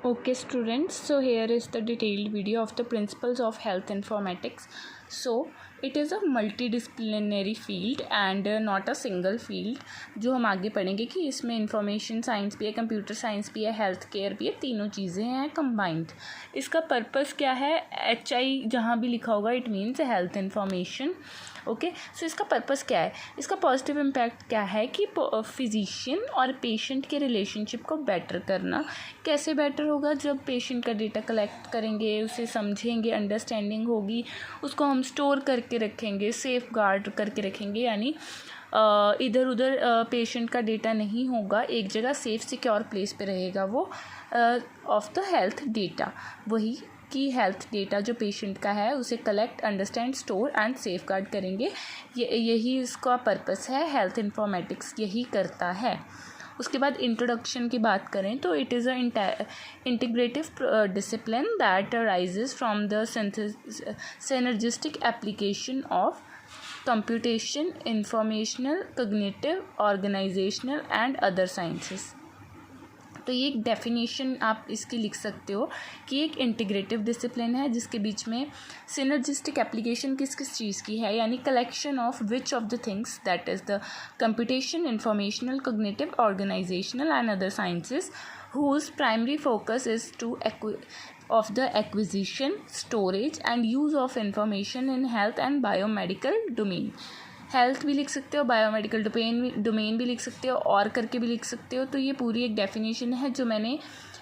Okay students, so here is the detailed video of the principles of health informatics. So it is a multidisciplinary field and not a single field जो हम आगे पढ़ेंगे कि इसमें information science भी है, computer science भी है, हेल्थ केयर भी है, तीनों चीज़ें हैं कंबाइंड. इसका पर्पस क्या है? HI जहाँ भी लिखा होगा it means health information. Okay, so इसका पर्पस क्या है? इसका पॉजिटिव इम्पैक्ट क्या है कि फिजिशियन और पेशेंट के रिलेशनशिप को बेटर करना. कैसे बेटर होगा? जब पेशेंट का डेटा कलेक्ट करेंगे, उसे समझेंगे, अंडरस्टैंडिंग होगी, उसको हम स्टोर करके रखेंगे, सेफ गार्ड करके रखेंगे, यानी इधर उधर पेशेंट का डेटा नहीं होगा, एक जगह सेफ सिक्योर प्लेस पे रहेगा वो ऑफ द हेल्थ डेटा. वही कि हेल्थ डेटा जो पेशेंट का है उसे collect, understand, store and safe guard करेंगे. यही इसका पर्पस है. हेल्थ इन्फॉर्मेटिक्स यही करता है. उसके बाद इंट्रोडक्शन की बात करें तो it is a integrative discipline that arises from the synergistic application of computation, informational, cognitive, organisational and other sciences. तो ये एक डेफिनेशन आप इसकी लिख सकते हो कि एक इंटीग्रेटिव डिसिप्लिन है जिसके बीच में सिनर्जिस्टिक एप्लीकेशन किस किस चीज़ की है, यानी collection of which of the things, that is the computation, informational, cognitive, organisational and other sciences whose primary focus is of the acquisition, storage and use of information in health and biomedical domain. Health भी लिख सकते हो, biomedical domain भी लिख सकते हो, और करके भी लिख सकते हो. तो ये पूरी एक डेफिनेशन है जो मैंने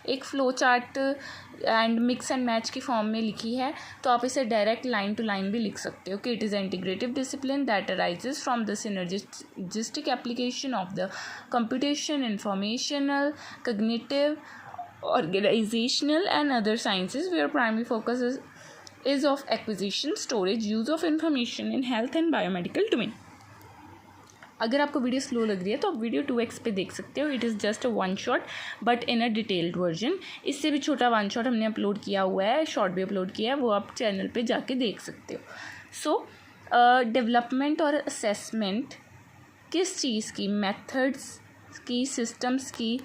एक flow chart and mix and match की फॉर्म में लिखी है. तो आप इसे डायरेक्ट लाइन टू लाइन भी लिख सकते हो कि it is integrative discipline that arises from the synergistic application of the computation, informational, cognitive, organizational and other sciences where primary focus is of acquisition, storage, use of information in health and biomedical domain. अगर आपको video slow लग रही है तो आप video 2x पे देख सकते हो. It is just a one shot but in a detailed version. इससे भी छोटा वन शॉट हमने अपलोड किया हुआ है, शॉर्ट भी अपलोड किया है, वो आप चैनल पे जाके देख सकते हो. सो डेवलपमेंट और असेसमेंट किस चीज़ की, मेथड्स की, सिस्टम्स की,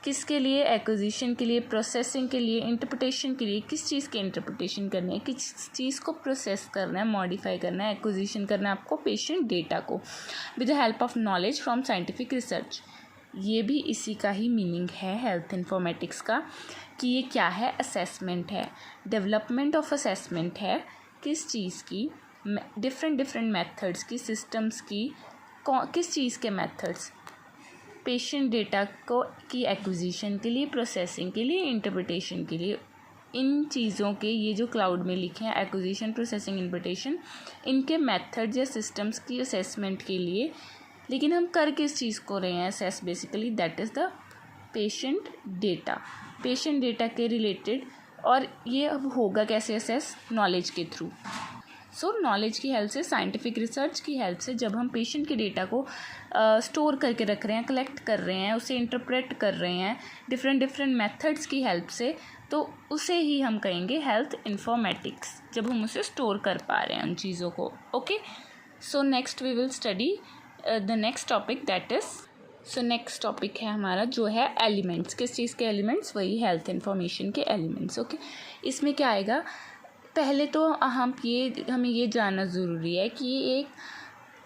किसके लिए? एक्विजिशन के लिए, प्रोसेसिंग के लिए, इंटरप्रिटेशन के लिए. किस चीज़ की इंटरप्रिटेशन करनी है, किस चीज़ को प्रोसेस करना है, मॉडिफाई करना है, एक्विजिशन करना है आपको पेशेंट डेटा को with the help of knowledge from scientific research. ये भी इसी का ही मीनिंग है हेल्थ इन्फॉर्मेटिक्स का कि ये क्या है? असेसमेंट है, डेवलपमेंट ऑफ असेसमेंट है. किस चीज़ की? डिफरेंट मेथड्स की, सिस्टम्स की. किस चीज़ के मेथड्स? पेशेंट डेटा को की एक्विजिशन के लिए, प्रोसेसिंग के लिए, इंटरप्रिटेशन के लिए. इन चीज़ों के ये जो क्लाउड में लिखे हैं, एक्विजिशन, प्रोसेसिंग, इंटरप्रिटेशन, इनके मेथड्स या सिस्टम्स की असेसमेंट के लिए. लेकिन हम कर किस चीज़ को रहे हैं assess? Basically that is the patient data. Patient data के रिलेटेड. और ये अब होगा कैसे असेस? नॉलेज के थ्रू. सो नॉलेज की हेल्प से, साइंटिफिक रिसर्च की हेल्प से जब हम पेशेंट के डेटा को स्टोर करके रख रहे हैं, कलेक्ट कर रहे हैं, उसे इंटरप्रेट कर रहे हैं डिफरेंट मेथड्स की हेल्प से, तो उसे ही हम कहेंगे हेल्थ इन्फॉर्मेटिक्स, जब हम उसे स्टोर कर पा रहे हैं उन चीज़ों को. Okay, so next we will study the next topic that is. So next topic है हमारा जो है एलिमेंट्स. किस चीज़ के एलिमेंट्स? वही हेल्थ इन्फॉर्मेशन के एलिमेंट्स. ओके, इसमें क्या आएगा? पहले तो हमें ये जानना ज़रूरी है कि ये एक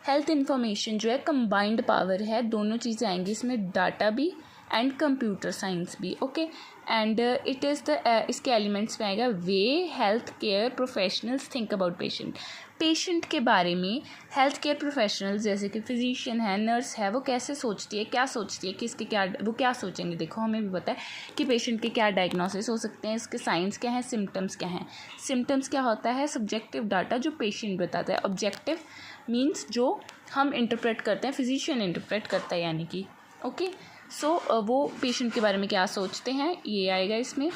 हेल्थ इन्फॉर्मेशन जो है कंबाइंड पावर है. दोनों चीज़ें आएंगी इसमें, डाटा भी एंड कंप्यूटर साइंस भी. Okay, and it is the इसके एलिमेंट्स में आएगा way health care professionals think about patient. Patient के बारे में हेल्थ केयर प्रोफेशनल्स जैसे कि फिजिशियन है, नर्स है, वो कैसे सोचती है, क्या सोचती है, किसके क्या, वो क्या सोचेंगे. देखो, हमें भी पता है कि पेशेंट के क्या डायग्नोसिस हो सकते हैं, इसके साइंस क्या हैं, सिम्टम्स क्या हैं. सिम्टम्स क्या होता है? सब्जेक्टिव डाटा जो पेशेंट बताता है. ऑब्जेक्टिव मीन्स जो हम इंटरप्रेट करते हैं, फिजिशियन इंटरप्रेट करता है यानी कि. ओके, सो वो पेशेंट के बारे में क्या सोचते हैं ये आएगा इसमें.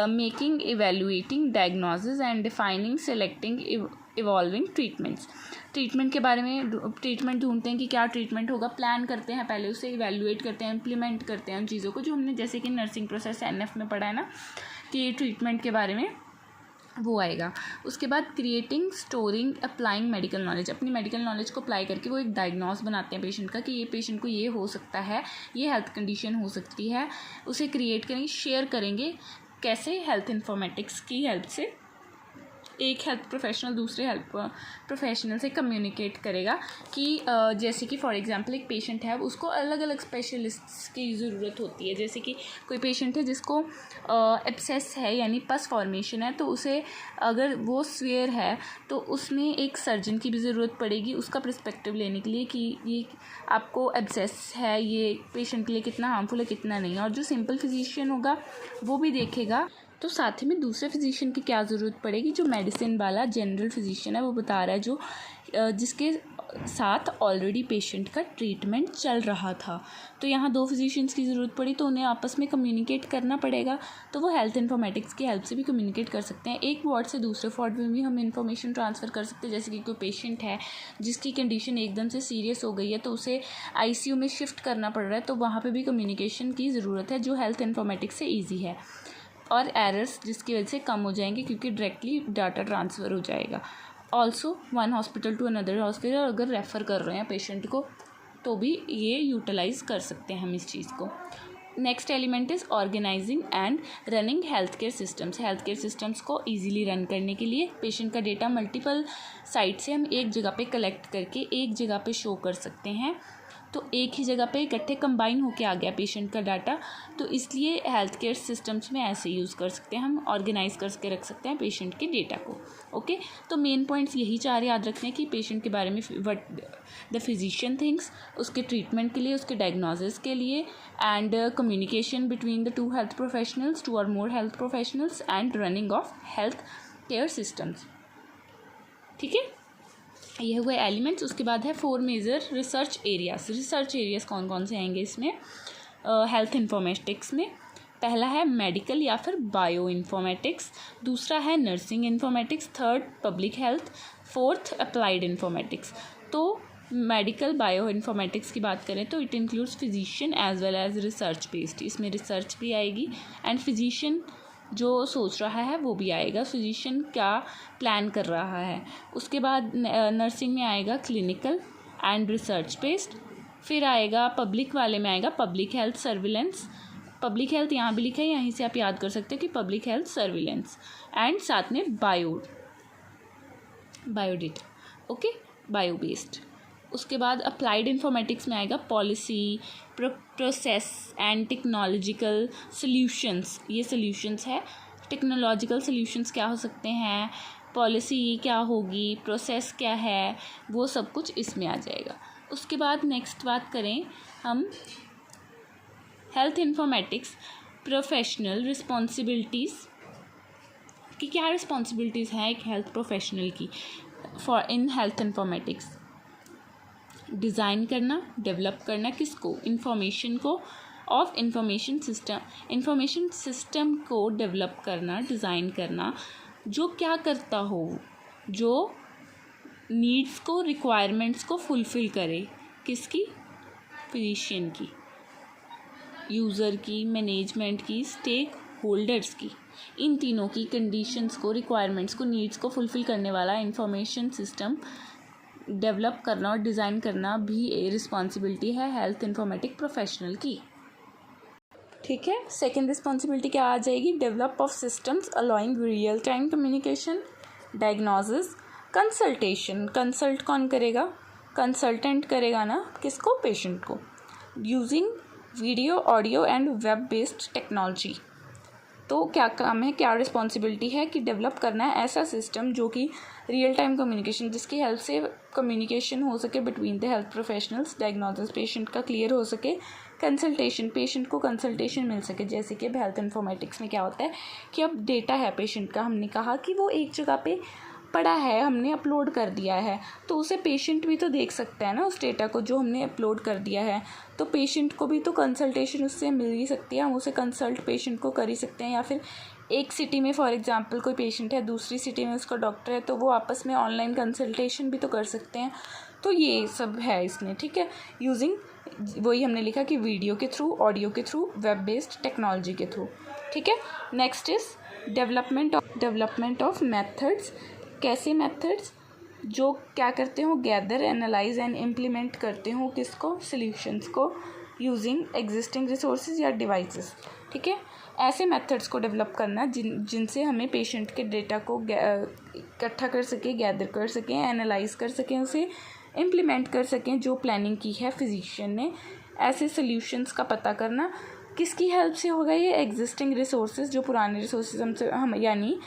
Making, evaluating, diagnosis and defining, selecting, evolving treatments. Treatment के बारे में ट्रीटमेंट ढूंढते हैं कि क्या ट्रीटमेंट होगा, प्लान करते हैं, पहले उसे इवेल्युएट करते हैं, इम्प्लीमेंट करते हैं उन चीज़ों को जो हमने जैसे कि नर्सिंग प्रोसेस NF में पढ़ा है ना, कि ट्रीटमेंट के बारे में वो आएगा। उसके बाद creating, storing, applying medical knowledge, अपनी मेडिकल नॉलेज को अप्लाई करके वो एक डायग्नोस बनाते हैं पेशेंट का कि ये पेशेंट को ये हो सकता है, ये हेल्थ कंडीशन हो सकती है, उसे क्रिएट करेंगे, शेयर करेंगे। कैसे? हेल्थ इन्फॉर्मेटिक्स की हेल्प से एक हेल्थ प्रोफेशनल दूसरे हेल्थ प्रोफेशनल से कम्युनिकेट करेगा कि जैसे कि फॉर एग्जांपल एक पेशेंट है, उसको अलग अलग स्पेशलिस्ट्स की ज़रूरत होती है। जैसे कि कोई पेशेंट है जिसको एब्सेस है यानी पस फॉर्मेशन है, तो उसे अगर वो स्वेयर है तो उसमें एक सर्जन की भी ज़रूरत पड़ेगी उसका पर्सपेक्टिव लेने के लिए कि ये आपको एब्सेस है, ये पेशेंट के लिए कितना हार्मफुल है कितना नहीं। और जो सिंपल फिजिशियन होगा वो भी देखेगा। तो साथ ही में दूसरे फिजिशियन की क्या ज़रूरत पड़ेगी? जो मेडिसिन वाला जनरल फिजिशियन है वो बता रहा है, जो जिसके साथ ऑलरेडी पेशेंट का ट्रीटमेंट चल रहा था। तो यहाँ 2 फिजिशियंस की ज़रूरत पड़ी तो उन्हें आपस में कम्युनिकेट करना पड़ेगा। तो वो हेल्थ इन्फॉर्मेटिक्स की हेल्प से भी कम्युनिकेट कर सकते हैं। एक वार्ड से दूसरे वार्ड में भी हम इन्फॉर्मेशन ट्रांसफ़र कर सकते हैं। जैसे कि कोई पेशेंट है जिसकी कंडीशन एकदम से सीरियस हो गई है तो उसे ICU में शिफ्ट करना पड़ रहा है, तो वहाँ पर भी कम्युनिकेशन की ज़रूरत है जो हेल्थ इन्फॉर्मेटिक्स से ईजी है। और एरर्स जिसकी वजह से कम हो जाएंगे क्योंकि डायरेक्टली डाटा ट्रांसफ़र हो जाएगा। Also one hospital to another hospital अगर रेफ़र कर रहे हैं पेशेंट को तो भी ये यूटिलाइज़ कर सकते हैं हम इस चीज़ को। Next element is organising and running health care systems. Health care systems को ईजिली रन करने के लिए पेशेंट का डेटा मल्टीपल साइट से हम एक जगह पे कलेक्ट करके एक जगह पे शो कर सकते हैं। तो एक ही जगह पे इकट्ठे कंबाइन होके आ गया पेशेंट का डाटा, तो इसलिए हेल्थ केयर सिस्टम्स में ऐसे यूज़ कर सकते हैं, हम ऑर्गेनाइज करके रख सकते हैं पेशेंट के डेटा को। ओके, तो मेन पॉइंट्स यही 4 याद रखने हैं कि पेशेंट के बारे में व्हाट द फिजिशियन थिंक्स, उसके ट्रीटमेंट के लिए, उसके डायग्नोसिस के लिए, and communication between the 2 health professionals, 2 और more health professionals, and running of health care systems. ठीक है, ये हुए एलिमेंट्स। उसके बाद है 4 major research areas. Research areas कौन कौन से आएंगे इसमें हेल्थ इन्फॉर्मेटिक्स में? पहला है मेडिकल या फिर बायो इन्फॉर्मेटिक्स, दूसरा है nursing informatics, third public health, fourth applied informatics. तो मेडिकल बायो इन्फॉर्मेटिक्स की बात करें तो it includes physician as well as research based, इसमें रिसर्च भी आएगी एंड फिजिशियन जो सोच रहा है वो भी आएगा, फिजिशियन क्या प्लान कर रहा है। उसके बाद नर्सिंग में आएगा क्लिनिकल एंड रिसर्च बेस्ड, फिर आएगा पब्लिक वाले में आएगा public health surveillance. Public health यहाँ भी लिखा है, यहीं से आप याद कर सकते हो कि पब्लिक हेल्थ सर्विलेंस, एंड साथ में बायोडेटा। Okay, bio based. उसके बाद अप्लाइड इन्फॉर्मेटिक्स में आएगा policy, process and technological solutions. ये सॉल्यूशंस है, टेक्नोलॉजिकल सॉल्यूशंस क्या हो सकते हैं, पॉलिसी क्या होगी, प्रोसेस क्या है, वो सब कुछ इसमें आ जाएगा। उसके बाद नेक्स्ट बात करें हम हेल्थ इन्फॉर्मेटिक्स प्रोफेशनल रिस्पॉन्सिबिलिटीज़ कि क्या रिस्पॉन्सिबिलिटीज़ हैं एक हेल्थ प्रोफेशनल की for in health informatics. Design करना, डेवलप करना, किसको? इंफॉर्मेशन को, ऑफ इंफॉर्मेशन सिस्टम को डेवलप करना, डिज़ाइन करना जो क्या करता हो, जो नीड्स को, रिक्वायरमेंट्स को फुलफ़िल करे। किसकी? फिजिशियन की, यूज़र की, मैनेजमेंट की, स्टेक होल्डर्स की। इन तीनों की कंडीशंस को, रिक्वायरमेंट्स को, नीड्स को फुलफ़िल करने वाला इंफॉर्मेशन सिस्टम डेवलप करना और डिज़ाइन करना भी एक रिस्पॉन्सिबिलिटी है हेल्थ इन्फॉर्मेटिक प्रोफेशनल की। ठीक है, सेकेंड रिस्पॉन्सिबिलिटी क्या आ जाएगी? Develop of systems allowing real time communication, diagnosis, consultation. Consult कौन करेगा? कंसल्टेंट करेगा ना, किसको? पेशेंट को। Using video, audio and web based technology. तो क्या काम है, क्या रिस्पॉन्सिबिलिटी है कि डेवलप करना है ऐसा सिस्टम जो कि रियल टाइम कम्युनिकेशन, जिसकी हेल्प से कम्युनिकेशन हो सके between the health professionals, diagnosis patient का क्लियर हो सके, कंसल्टेशन, पेशेंट को कंसल्टेशन मिल सके। जैसे कि अब हेल्थ इन्फॉर्मेटिक्स में क्या होता है कि अब डेटा है पेशेंट का, हमने कहा कि वो एक जगह पे पड़ा है, हमने अपलोड कर दिया है, तो उसे पेशेंट भी तो देख सकता है ना उस डेटा को जो हमने अपलोड कर दिया है। तो पेशेंट को भी तो कंसल्टेशन उससे मिल ही सकती है, हम उसे कंसल्ट पेशेंट को कर ही सकते हैं। या फिर एक सिटी में फॉर एग्जांपल कोई पेशेंट है, दूसरी सिटी में उसका डॉक्टर है, तो वो आपस में ऑनलाइन कंसल्टेशन भी तो कर सकते हैं। तो ये सब है इसमें। ठीक है, यूजिंग, वही हमने लिखा कि वीडियो के थ्रू, ऑडियो के थ्रू, वेब बेस्ड टेक्नोलॉजी के थ्रू। ठीक है। Next is development of methods. कैसे मेथड्स? जो क्या करते हो, गैदर, एनालाइज एंड इम्प्लीमेंट करते हो किसको, सॉल्यूशंस को, यूजिंग एग्जिस्टिंग रिसोर्सेज या डिवाइसेस। ठीक है, ऐसे मेथड्स को डेवलप करना जिनसे हमें पेशेंट के डेटा को इकट्ठा कर सकें, गैदर कर सकें, एनालाइज कर सकें, उसे इम्प्लीमेंट कर सकें जो प्लानिंग की है फिजिशियन ने। ऐसे सॉल्यूशंस का पता करना किसकी हेल्प से होगा, ये एग्जिस्टिंग रिसोर्सेज, जो पुराने रिसोर्सेज हम यानी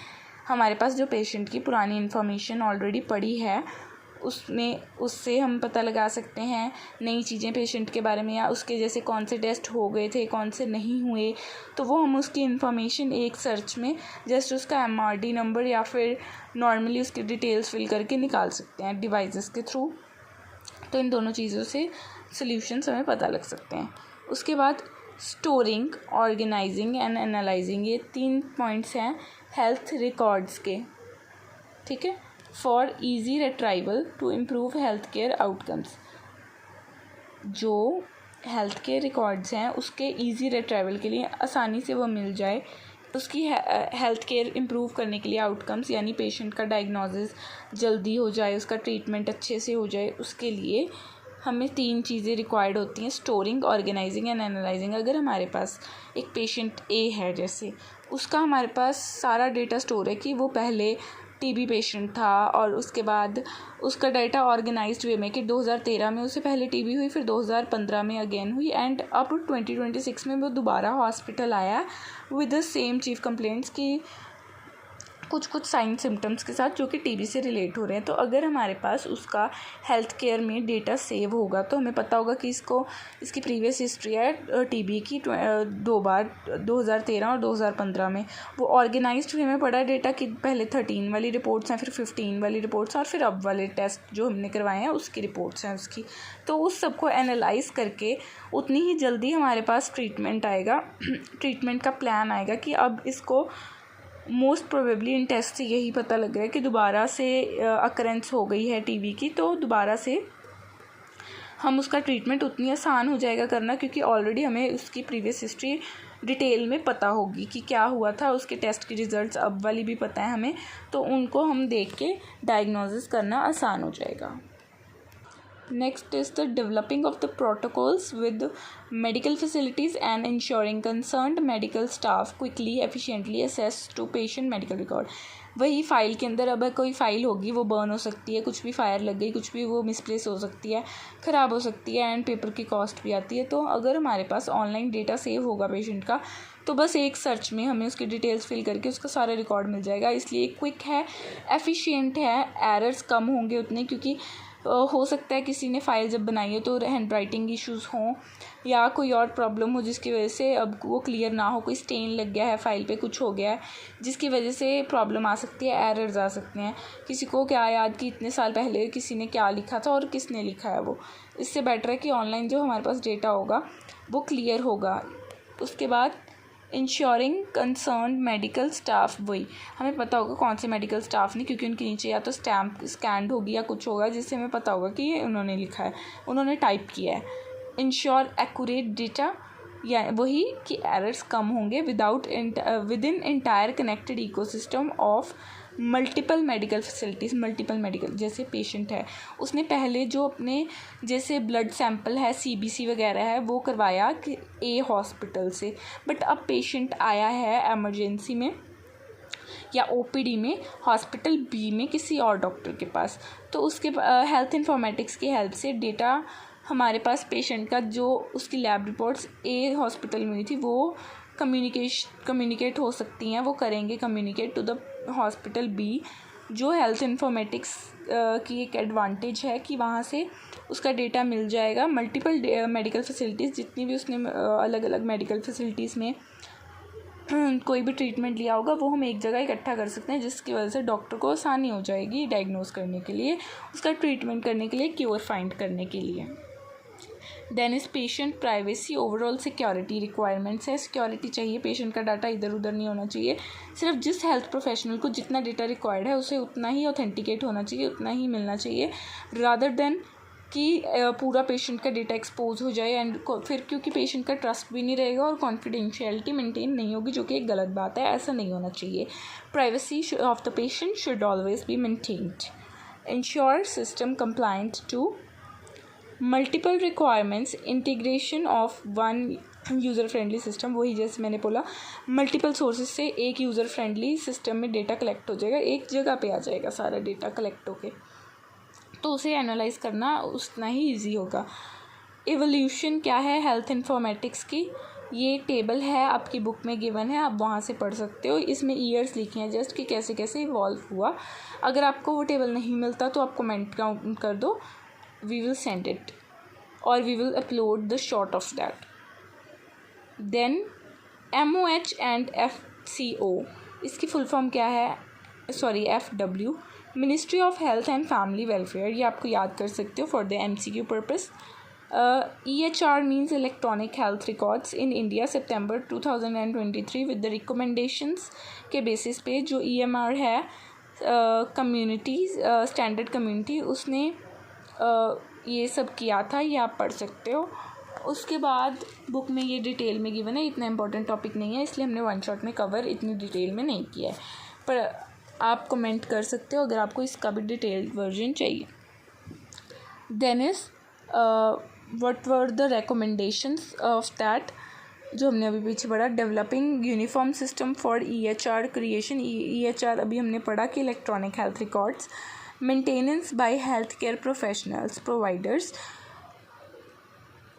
हमारे पास जो पेशेंट की पुरानी इन्फॉर्मेशन ऑलरेडी पड़ी है उससे हम पता लगा सकते हैं नई चीज़ें पेशेंट के बारे में, या उसके जैसे कौन से टेस्ट हो गए थे, कौन से नहीं हुए, तो वो हम उसकी इन्फॉर्मेशन एक सर्च में जस्ट उसका MRD नंबर या फिर नॉर्मली उसकी डिटेल्स फिल करके निकाल सकते हैं डिवाइसेस के थ्रू। तो इन दोनों चीज़ों से सॉल्यूशंस हमें पता लग सकते हैं। उसके बाद स्टोरिंग, ऑर्गेनाइजिंग एंड एनालाइजिंग, ये 3 पॉइंट्स हैं हेल्थ रिकॉर्ड्स के। ठीक है, for easy retrieval to improve health care outcomes. जो हेल्थ केयर रिकॉर्ड्स हैं उसके ईजी रिट्राइवल के लिए आसानी से वो मिल जाए, उसकी हेल्थ केयर इम्प्रूव करने के लिए आउटकम्स यानी पेशेंट का डायग्नोसिस जल्दी हो जाए, उसका ट्रीटमेंट अच्छे से हो जाए, उसके लिए हमें 3 चीज़ें रिक्वायर्ड होती हैं, स्टोरिंग, ऑर्गेनाइजिंग एंड एनालाइजिंग। अगर हमारे पास एक पेशेंट ए है जैसे, उसका हमारे पास सारा डेटा स्टोर है कि वो पहले TB पेशेंट था और उसके बाद उसका डाटा ऑर्गेनाइज्ड वे में कि 2013 में उसे पहले TB हुई, फिर 2015 में अगेन हुई, एंड अब 2026 में वो दोबारा हॉस्पिटल आया with the same chief complaints की कुछ साइन सिम्टम्स के साथ जो कि TB से रिलेट हो रहे हैं। तो अगर हमारे पास उसका हेल्थ केयर में डेटा सेव होगा तो हमें पता होगा कि इसकी प्रीवियस हिस्ट्री है TB की 2 बार, 2013 और 2015 में। वो ऑर्गेनाइज्ड वे में पड़ा डेटा कि पहले 13 वाली रिपोर्ट्स हैं, फिर 15 वाली रिपोर्ट्स और फिर अब वाले टेस्ट जो हमने करवाए हैं उसकी रिपोर्ट्स हैं उसकी। तो उस सबको एनालाइज करके उतनी ही जल्दी हमारे पास ट्रीटमेंट आएगा, ट्रीटमेंट का प्लान आएगा कि अब इसको मोस्ट प्रोबेबली इन टेस्ट से यही पता लग रहा है कि दोबारा से अकरेंस हो गई है TB की, तो दोबारा से हम उसका ट्रीटमेंट उतनी आसान हो जाएगा करना, क्योंकि ऑलरेडी हमें उसकी प्रीवियस हिस्ट्री डिटेल में पता होगी कि क्या हुआ था, उसके टेस्ट की रिज़ल्ट्स अब वाली भी पता है हमें, तो उनको हम देख के डायग्नोसिस करना आसान हो जाएगा। Next is the developing of the protocols with medical facilities and ensuring concerned medical staff quickly, efficiently access to patient medical record। वही फ़ाइल के अंदर अब कोई फ़ाइल होगी वो बर्न हो सकती है, कुछ भी फायर लग गई, कुछ भी वो मिसप्लेस हो सकती है, ख़राब हो सकती है, एंड पेपर की कॉस्ट भी आती है। तो अगर हमारे पास ऑनलाइन डेटा सेव होगा पेशेंट का तो बस एक सर्च में हमें उसकी डिटेल्स फिल करके उसका सारा रिकॉर्ड मिल जाएगा। इसलिए क्विक है, एफिशिएंट है, एरर्स कम होंगे उतने, क्योंकि हो सकता है किसी ने फ़ाइल जब बनाई है तो हैंड राइटिंग इश्यूज़ हों या कोई और प्रॉब्लम हो जिसकी वजह से अब वो क्लियर ना हो, कोई स्टेन लग गया है फ़ाइल पे, कुछ हो गया है जिसकी वजह से प्रॉब्लम आ सकती है, एरर्स आ सकते हैं। किसी को क्या याद कि इतने साल पहले किसी ने क्या लिखा था और किसने लिखा है वो। इससे बेटर है कि ऑनलाइन जो हमारे पास डेटा होगा वो क्लियर होगा। उसके बाद इंश्योरिंग कंसर्न मेडिकल स्टाफ, वही हमें पता होगा कौन से मेडिकल स्टाफ ने, क्योंकि उनके नीचे या तो स्टैम्प स्कैंड होगी या कुछ होगा जिससे हमें पता होगा कि ये उन्होंने लिखा है, उन्होंने टाइप किया है। इंश्योर एक्यूरेट डेटा, या वही कि एरर्स कम होंगे with in entire connected ecosystem of multiple medical facilities. Multiple medical, जैसे पेशेंट है उसने पहले जो अपने जैसे ब्लड सैंपल है, CBC वगैरह है, वो करवाया कि A हॉस्पिटल से, बट अब पेशेंट आया है एमरजेंसी में या OPD में हॉस्पिटल B में किसी और डॉक्टर के पास, तो उसके हेल्थ इन्फॉर्मेटिक्स की हेल्प से डेटा हमारे पास पेशेंट का जो उसकी लैब रिपोर्ट्स A हॉस्पिटल में हुई थी वो कम्युनिकेट हो सकती हैं, वो करेंगे communicate to the hospital B। जो हेल्थ इन्फॉर्मेटिक्स की एक एडवांटेज है कि वहाँ से उसका डेटा मिल जाएगा। मल्टीपल मेडिकल फैसिलिटीज़, जितनी भी उसने अलग अलग मेडिकल फैसिलिटीज़ में कोई भी ट्रीटमेंट लिया होगा वो हम एक जगह इकट्ठा कर सकते हैं, जिसकी वजह से डॉक्टर को आसानी हो जाएगी डायग्नोस करने के लिए, उसका ट्रीटमेंट करने के लिए, क्योर फाइंड करने के लिए। Then is patient privacy, overall security requirements है। सिक्योरिटी चाहिए, पेशेंट का डाटा इधर उधर नहीं होना चाहिए, सिर्फ जिस हेल्थ प्रोफेशनल को जितना डेटा रिक्वायर्ड है उसे उतना ही ऑथेंटिकेट होना चाहिए, उतना ही मिलना चाहिए, रादर देन कि पूरा पेशेंट का डेटा एक्सपोज हो जाए एंड फिर क्योंकि पेशेंट का ट्रस्ट भी नहीं रहेगा और कॉन्फिडेंशियलिटी मेंटेन नहीं होगी, जो कि एक गलत बात है, ऐसा नहीं होना चाहिए। Privacy of the patient should always be maintained. Ensure system compliant to multiple requirements, integration of one user friendly system, वही जैसे मैंने बोला मल्टीपल सोर्सेज से एक यूज़र फ्रेंडली सिस्टम में डेटा कलेक्ट हो जाएगा, एक जगह पे आ जाएगा सारा डेटा कलेक्ट होके, तो उसे एनालाइज करना उतना ही ईजी होगा। एवोल्यूशन क्या है हेल्थ इन्फॉर्मेटिक्स की, ये टेबल है आपकी बुक में गिवन है, आप वहाँ से पढ़ सकते हो। इसमें ईयर्स लिखे हैं जस्ट कि कैसे कैसे इवॉल्व हुआ। अगर आपको वो टेबल नहीं मिलता तो आप कमेंट कर दो, वी विल सेंड इट और we will upload the short of that. Then MOH and FCO, इसकी फुल फॉर्म क्या है, sorry FW, ministry of health and family welfare, ये आपको याद कर सकते हो for the MCQ purpose. EHR means electronic health records in India, September 2023 with the recommendations के बेसिस पे। जो EMR है कम्युनिटी स्टैंडर्ड कम्युनिटी, उसने ये सब किया था, ये आप पढ़ सकते हो। उसके बाद बुक में ये डिटेल में गिवन है, इतना इंपॉर्टेंट टॉपिक नहीं है इसलिए हमने वन शॉट में कवर इतनी डिटेल में नहीं किया है, पर आप कमेंट कर सकते हो अगर आपको इसका भी डिटेल्ड वर्जन चाहिए। Then is what were the recommendations of that, जो हमने अभी पीछे पढ़ा, developing uniform system for EHR creation. EHR अभी हमने पढ़ा कि electronic health records, maintenance by health care professionals providers,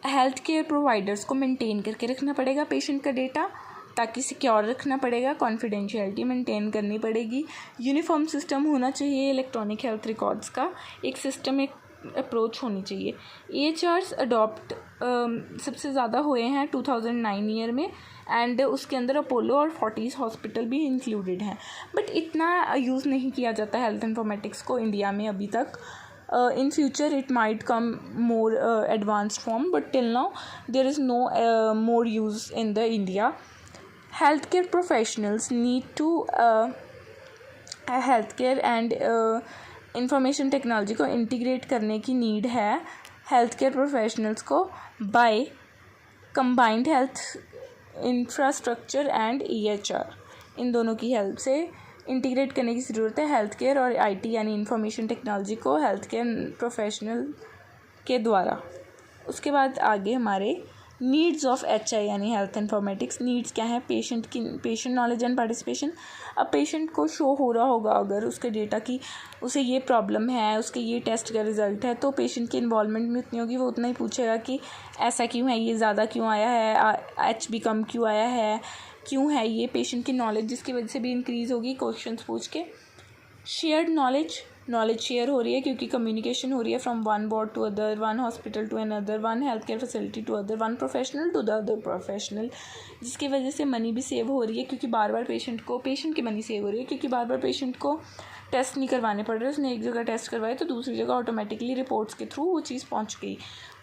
health care providers को मेंटेन करके रखना पड़ेगा पेशेंट का डेटा, ताकि सिक्योर रखना पड़ेगा, कॉन्फिडेंशियलिटी मेंटेन करनी पड़ेगी। यूनिफॉर्म सिस्टम होना चाहिए इलेक्ट्रॉनिक हेल्थ रिकॉर्ड्स का, एक सिस्टम एक अप्रोच होनी चाहिए। EHRs अडॉप्ट सबसे ज़्यादा हुए हैं 2009 ईयर में, एंड उसके अंदर अपोलो और फोर्टिस हॉस्पिटल भी इंक्लूडेड हैं, बट इतना यूज़ नहीं किया जाता हेल्थ इन्फॉर्मेटिक्स को इंडिया में अभी तक। In future it might come more advanced form, but till now there is no more use in the India. Healthcare professionals need to healthcare and information technology को integrate करने की need है healthcare professionals को by combined health infrastructure and EHR, इन दोनों की help से integrate करने की ज़रूरत है हेल्थ केयर और IT यानी इंफॉर्मेशन टेक्नोलॉजी को हेल्थ केयर प्रोफेशनल के द्वारा। उसके बाद आगे हमारे नीड्स ऑफ HI यानी हेल्थ इन्फॉर्मेटिक्स। नीड्स क्या है, पेशेंट नॉलेज एंड पार्टिसिपेशन। अब पेशेंट को शो हो रहा होगा अगर उसके डेटा की उसे ये प्रॉब्लम है, उसके ये टेस्ट का रिज़ल्ट है, तो पेशेंट की इन्वॉल्वमेंट भी उतनी होगी, वो उतना ही पूछेगा कि ऐसा क्यों है, ये ज़्यादा क्यों आया है, HB कम क्यों आया है, क्यों है ये। पेशेंट की नॉलेज जिसकी वजह से भी इंक्रीज़ होगी क्वेश्चंस पूछ के। शेयर्ड नॉलेज शेयर हो रही है क्योंकि कम्युनिकेशन हो रही है from one ward to other, one hospital to another, one health care facility to other, one professional to the other professional, जिसकी वजह से मनी भी सेव हो रही है क्योंकि बार बार पेशेंट की मनी सेव हो रही है क्योंकि बार बार पेशेंट को टेस्ट नहीं करवाने पड़ रहे। उसने एक जगह टेस्ट करवाए तो दूसरी जगह ऑटोमेटिकली रिपोर्ट्स के थ्रू वो चीज़ पहुंच गई।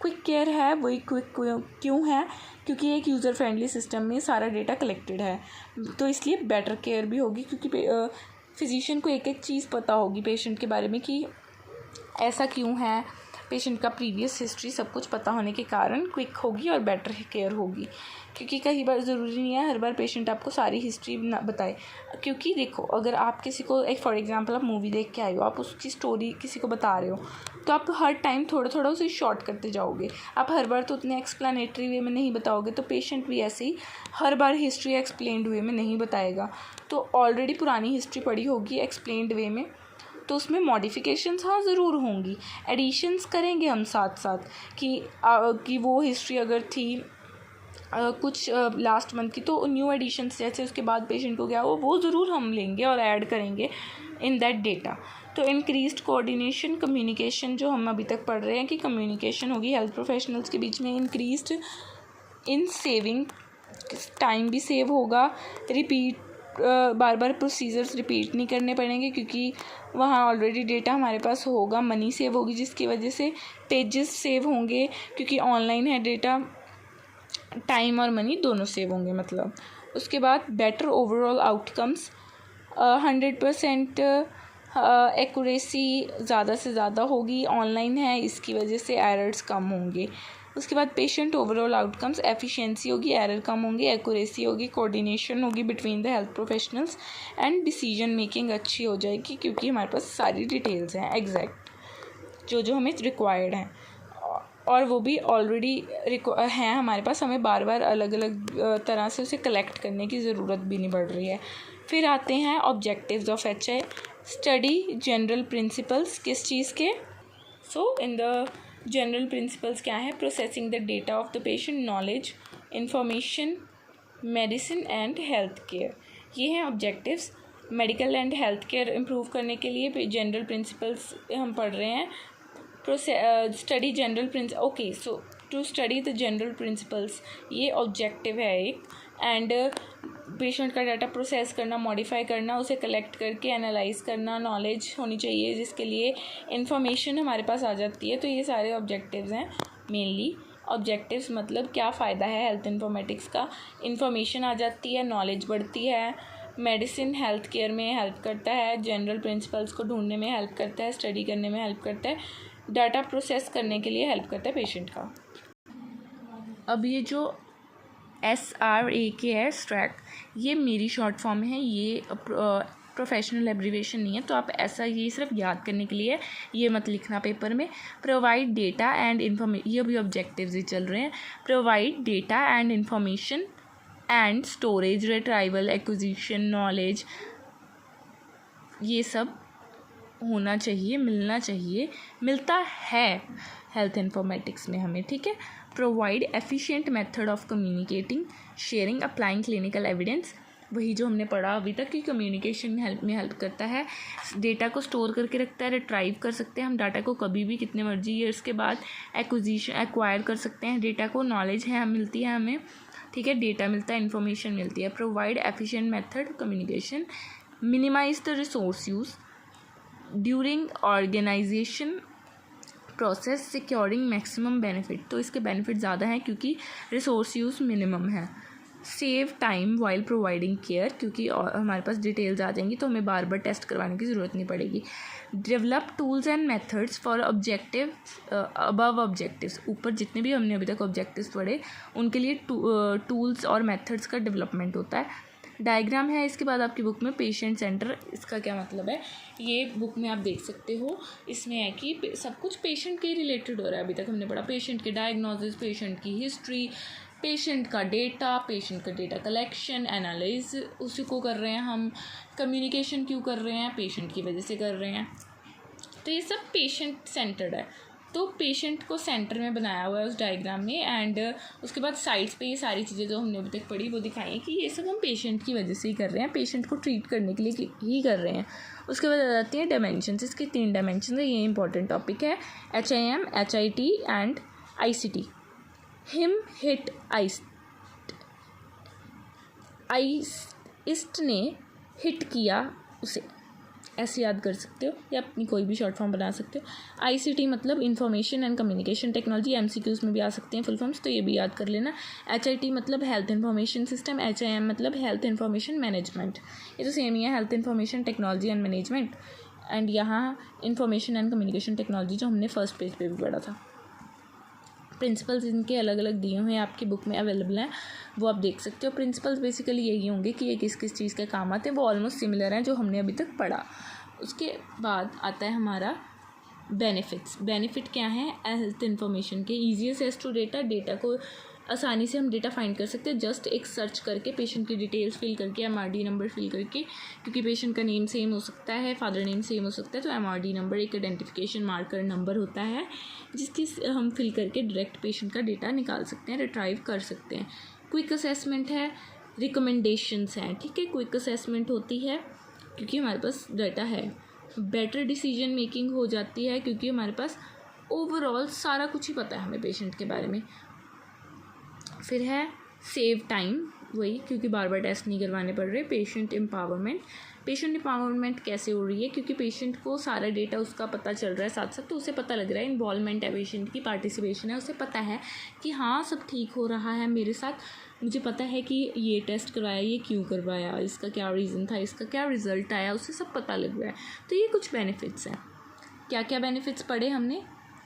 क्विक केयर है, वही क्विक क्यों है, क्योंकि एक यूज़र फ्रेंडली सिस्टम में सारा डेटा कलेक्टेड है, तो इसलिए बेटर केयर भी होगी क्योंकि फिजिशियन को एक एक चीज़ पता होगी पेशेंट के बारे में कि ऐसा क्यों है, पेशेंट का प्रीवियस हिस्ट्री सब कुछ पता होने के कारण क्विक होगी और बेटर केयर होगी। क्योंकि कई बार ज़रूरी नहीं है हर बार पेशेंट आपको सारी हिस्ट्री ना बताए, क्योंकि देखो अगर आप किसी को एक फॉर एग्जांपल आप मूवी देख के आए हो, आप उसकी स्टोरी किसी को बता रहे हो, तो आप हर टाइम थोड़ा थोड़ा उसे शॉर्ट करते जाओगे, आप हर बार तो उतने एक्सप्लेनेटरी वे में नहीं बताओगे, तो पेशेंट भी ऐसे ही हर बार हिस्ट्री एक्सप्लेन्ड वे में नहीं बताएगा। तो ऑलरेडी पुरानी हिस्ट्री पढ़ी होगी एक्सप्लेन्ड वे में, तो उसमें मॉडिफिकेशंस हाँ ज़रूर होंगी, एडिशंस करेंगे हम साथ साथ कि वो हिस्ट्री अगर थी कुछ लास्ट मंथ की, तो न्यू एडिशंस जैसे उसके बाद पेशेंट को क्या वो ज़रूर हम लेंगे और ऐड करेंगे इन दैट डेटा। तो इंक्रीज्ड कोऑर्डिनेशन, कम्युनिकेशन, जो हम अभी तक पढ़ रहे हैं कि कम्युनिकेशन होगी हेल्थ प्रोफेशनल्स के बीच में, इंक्रीज्ड इन सेविंग, टाइम भी सेव होगा, बार बार प्रोसीजर्स रिपीट नहीं करने पड़ेंगे क्योंकि वहाँ ऑलरेडी डेटा हमारे पास होगा, मनी सेव होगी जिसकी वजह से पेजेस सेव होंगे क्योंकि ऑनलाइन है डेटा, टाइम और मनी दोनों सेव होंगे मतलब। उसके बाद बेटर ओवरऑल आउटकम्स, एक्यूरेसी ज़्यादा से ज़्यादा होगी, ऑनलाइन है इसकी वजह से एरर्स कम होंगे। उसके बाद पेशेंट ओवरऑल आउटकम्स, एफिशिएंसी होगी, एरर कम होंगी, एक्यूरेसी होगी, कोऑर्डिनेशन होगी between the health professionals and decision making अच्छी हो जाएगी क्योंकि हमारे पास सारी डिटेल्स हैं एग्जैक्ट जो जो हमें रिक्वायर्ड हैं और वो भी ऑलरेडी हैं हमारे पास, हमें बार बार अलग अलग तरह से उसे कलेक्ट करने की ज़रूरत भी नहीं पड़ रही है। फिर आते हैं objectives of HI, study general principles, किस चीज़ के? So in the general principles क्या है? Processing the data of the patient, knowledge, information, medicine and health care, ये हैं objectives. Medical and health care improve करने के लिए जनरल प्रिंसिपल्स हम पढ़ रहे हैं। Study general okay, so to study the general principles, ये ऑब्जेक्टिव है एक। एंड पेशेंट का डाटा प्रोसेस करना, मॉडिफाई करना, उसे कलेक्ट करके एनालाइज करना, नॉलेज होनी चाहिए जिसके लिए इंफॉर्मेशन हमारे पास आ जाती है। तो ये सारे ऑब्जेक्टिव्स हैं मेनली। ऑब्जेक्टिव्स मतलब क्या फ़ायदा है हेल्थ इन्फॉर्मेटिक्स का? इंफॉर्मेशन आ जाती है, नॉलेज बढ़ती है, मेडिसिन हेल्थ केयर में हेल्प करता है, जनरल प्रिंसिपल्स को ढूंढने में हेल्प करता है, स्टडी करने में हेल्प करता है, डाटा प्रोसेस करने के लिए हेल्प करता है पेशेंट का। अब ये जो SRAK है स्ट्रैक, ये मेरी शॉर्ट फॉर्म है, ये प्रोफेशनल एब्रीवेशन नहीं है, तो आप ऐसा ये सिर्फ याद करने के लिए ये मत लिखना पेपर में। प्रोवाइड डेटा एंड इन्फॉर्मेशन, ये भी ऑब्जेक्टिव्स ही चल रहे हैं। Provide data and information and storage, retrieval, acquisition, knowledge, ये सब होना चाहिए, मिलना चाहिए, मिलता है हेल्थ इन्फॉर्मेटिक्स में हमें, ठीक है। Provide efficient method of communicating, sharing, applying clinical evidence, वही जो हमने पढ़ा अभी तक कि कम्युनिकेशन में हेल्प करता है, डेटा को स्टोर करके रखता है, रिट्राइव कर सकते हैं हम डाटा को कभी भी कितने मर्जी ईयर्स के बाद एक्वायर कर सकते हैं डेटा को, नॉलेज है मिलती है हमें, ठीक है, डेटा मिलता है, इन्फॉर्मेशन मिलती है। Provide efficient method communication, minimize the resource use during organization process, securing maximum benefit, तो इसके बेनिफिट ज़्यादा हैं क्योंकि रिसोर्स यूज़ मिनिमम है। Save time while providing care, क्योंकि हमारे पास डिटेल्स आ जाएंगी तो हमें बार बार टेस्ट करवाने की ज़रूरत नहीं पड़ेगी। Develop tools and methods for objective above objectives, ऊपर जितने भी हमने अभी तक ऑब्जेक्टिव्स पढ़े उनके लिए टूल्स और मेथड्स का डेवलपमेंट होता है। डायग्राम है इसके बाद आपकी बुक में, पेशेंट सेंटर, इसका क्या मतलब है ये बुक में आप देख सकते हो। इसमें है कि सब कुछ पेशेंट के रिलेटेड हो रहा है। अभी तक हमने पढ़ा पेशेंट के डायग्नोसिस, पेशेंट की हिस्ट्री, पेशेंट का डेटा कलेक्शन, एनालिस उसी को कर रहे हैं हम, कम्युनिकेशन क्यों कर रहे हैं, पेशेंट की वजह से कर रहे हैं, तो ये सब पेशेंट सेंटर्ड है। तो पेशेंट को सेंटर में बनाया हुआ है उस डायग्राम में। एंड उसके बाद साइड्स पे ये सारी चीज़ें जो हमने अभी तक पढ़ी वो दिखाई हैं कि ये सब हम पेशेंट की वजह से ही कर रहे हैं, पेशेंट को ट्रीट करने के लिए ही कर रहे हैं। उसके बाद आ जाती हैं डायमेंशंस, इसके 3 डायमेंशन है, ये इंपॉर्टेंट टॉपिक है। HIM, HIT and ICT। Him hit heist ने हिट किया उसे, ऐसे याद कर सकते हो या अपनी कोई भी शॉर्ट फॉर्म बना सकते हो। ICT मतलब information and communication technology, MCQs में भी आ सकते हैं फुल फॉर्म्स, तो ये भी याद कर लेना। HIT मतलब हेल्थ इन्फॉर्मेशन सिस्टम, HIM मतलब हेल्थ इन्फॉर्मेशन मैनेजमेंट, ये तो सेम ही है, health information technology and management. And यहाँ इन्फॉर्मेशन एंड कम्युनिकेशन टेक्नोलॉजी जो हमने फर्स्ट पेज पे भी पढ़ा था। प्रिंसिपल्स इनके अलग अलग दिए हुए हैं, आपकी बुक में अवेलेबल हैं, वो आप देख सकते हो। प्रिंसिपल्स बेसिकली यही होंगे कि ये किस किस चीज़ के काम आते हैं, वो ऑलमोस्ट सिमिलर हैं जो हमने अभी तक पढ़ा। उसके बाद आता है हमारा बेनिफिट्स। बेनिफिट क्या है हेल्थ इन्फॉर्मेशन के? ईजीएस्ट एक्सेस टू डेटा को आसानी से हम डेटा फाइंड कर सकते हैं जस्ट एक सर्च करके, पेशेंट की डिटेल्स फिल करके, MRD नंबर फिल करके, क्योंकि पेशेंट का नेम सेम हो सकता है, फादर नेम सेम हो सकता है, तो MRD नंबर एक आइडेंटिफिकेशन मार्कर नंबर होता है जिसकी हम फिल करके डायरेक्ट पेशेंट का डेटा निकाल सकते हैं, रिट्राइव कर सकते हैं। क्विक असेसमेंट है, रिकमेंडेशंस हैं, ठीक है, क्विक असेसमेंट होती है क्योंकि हमारे पास डाटा है। बेटर डिसीजन मेकिंग हो जाती है क्योंकि हमारे पास ओवरऑल सारा कुछ ही पता है हमें पेशेंट के बारे में। फिर है सेव टाइम, वही क्योंकि बार बार टेस्ट नहीं करवाने पड़ रहे। पेशेंट एम्पावरमेंट कैसे हो रही है? क्योंकि पेशेंट को सारा डेटा उसका पता चल रहा है साथ साथ, तो उसे पता लग रहा है, इन्वॉल्वमेंट है पेशेंट की, पार्टिसिपेशन है, उसे पता है कि हाँ सब ठीक हो रहा है मेरे साथ, मुझे पता है कि ये टेस्ट करवाया, ये क्यों करवाया, इसका क्या रीज़न था, इसका क्या रिज़ल्ट आया, उससे सब पता लग रहा है। तो ये कुछ बेनिफिट्स हैं। क्या क्या बेनिफिट्स पढ़े हमने?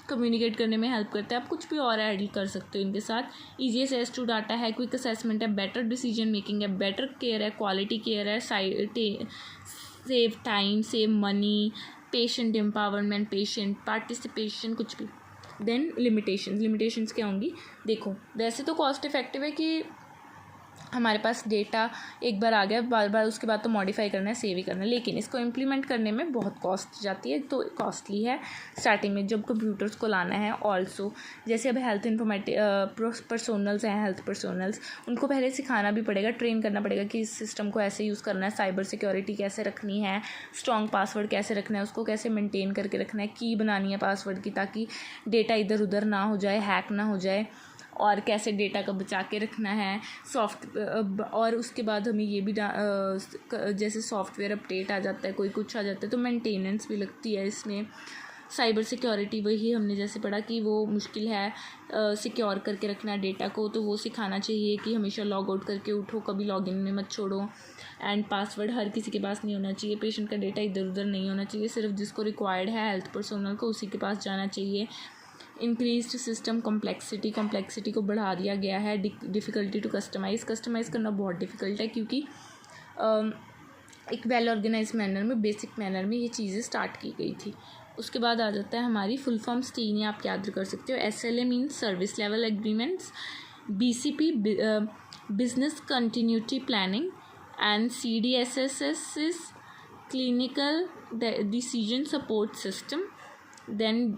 कम्युनिकेट करने में हेल्प करता है। आप कुछ भी और ऐड कर सकते हो इनके साथ। ईजी एक्सेस टू डाटा है, क्विक असेसमेंट है, बेटर डिसीजन मेकिंग है, बेटर केयर है, क्वालिटी केयर है, save time, save money, patient empowerment, patient participation, कुछ भी। देन लिमिटेशंस क्या होंगी? देखो, वैसे तो कॉस्ट इफेक्टिव है कि हमारे पास डेटा एक बार आ गया, बार बार उसके बाद तो मॉडिफाई करना है, सेव ही करना है, लेकिन इसको इम्प्लीमेंट करने में बहुत कॉस्ट जाती है, तो कॉस्टली है स्टार्टिंग में जब कंप्यूटर्स को लाना है। ऑल्सो जैसे अब हेल्थ पर्सोनल्स हैं, हेल्थ पर्सोनल्स, उनको पहले सिखाना भी पड़ेगा, ट्रेन करना पड़ेगा कि इस सिस्टम को ऐसे यूज़ करना है, साइबर सिक्योरिटी कैसे रखनी है, स्ट्रॉन्ग पासवर्ड कैसे रखना है, उसको कैसे मेनटेन करके रखना है, की बनानी है पासवर्ड की ताकि डेटा इधर उधर ना हो जाए, हैक ना हो जाए, और कैसे डेटा को बचा के रखना है। और उसके बाद हमें ये भी जैसे सॉफ्टवेयर अपडेट आ जाता है, कोई कुछ आ जाता है, तो मेंटेनेंस भी लगती है इसमें। साइबर सिक्योरिटी वही हमने जैसे पढ़ा कि वो मुश्किल है सिक्योर करके रखना डेटा को, तो वो सिखाना चाहिए कि हमेशा लॉग आउट करके उठो, कभी लॉगिन में मत छोड़ो, एंड पासवर्ड हर किसी के पास नहीं होना चाहिए, पेशेंट का डेटा इधर उधर नहीं होना चाहिए, सिर्फ जिसको रिक्वायर्ड है हेल्थ पर्सोनल को उसी के पास जाना चाहिए। इंक्रीज्ड सिस्टम कॉम्प्लेक्सिटी को बढ़ा दिया गया है। डिफ़िकल्टी टू कस्टमाइज़ करना बहुत डिफ़िकल्ट है, क्योंकि एक वेल ऑर्गेनाइज मैनर में, बेसिक मैनर में ये चीज़ें स्टार्ट की गई थी। उसके बाद आ जाता है हमारी फुल फॉर्म्स 3 आप याद कर सकते हो। SLA means service level agreements, BCP business continuity planning, and CDSSS is clinical decision support system. Then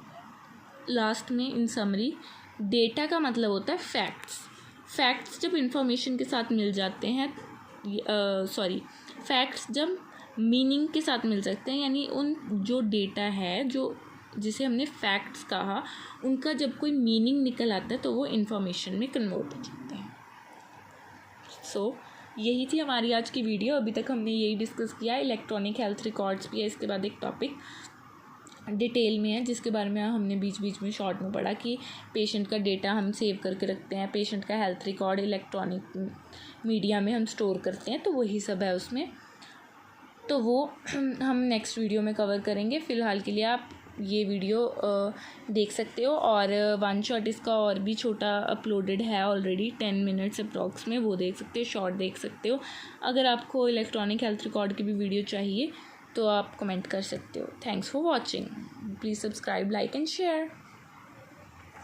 last में इन समरी, डेटा का मतलब होता है फैक्ट्स जब इंफॉर्मेशन के साथ मिल जाते हैं, फैक्ट्स जब मीनिंग के साथ मिल सकते हैं, यानी उन जो डेटा है जो जिसे हमने फैक्ट्स कहा, उनका जब कोई मीनिंग निकल आता है तो वो इन्फॉर्मेशन में कन्वर्ट हो जाते हैं। सो यही थी हमारी आज की वीडियो। अभी तक हमने यही डिस्कस किया। इलेक्ट्रॉनिक हेल्थ रिकॉर्ड्स भी है, इसके बाद एक टॉपिक डिटेल में है जिसके बारे में हमने बीच बीच में शॉर्ट में पढ़ा कि पेशेंट का डेटा हम सेव करके रखते हैं, पेशेंट का हेल्थ रिकॉर्ड इलेक्ट्रॉनिक मीडिया में हम स्टोर करते हैं, तो वही सब है उसमें। तो वो हम नेक्स्ट वीडियो में कवर करेंगे। फ़िलहाल के लिए आप ये वीडियो देख सकते हो, और वन शॉट इसका और भी छोटा अपलोडेड है ऑलरेडी 10 मिनट्स अप्रॉक्स में, वो देख सकते हो, शॉर्ट देख सकते हो। अगर आपको इलेक्ट्रॉनिक हेल्थ रिकॉर्ड की भी वीडियो चाहिए तो आप कमेंट कर सकते हो। Thanks for watching. Please subscribe, like and share.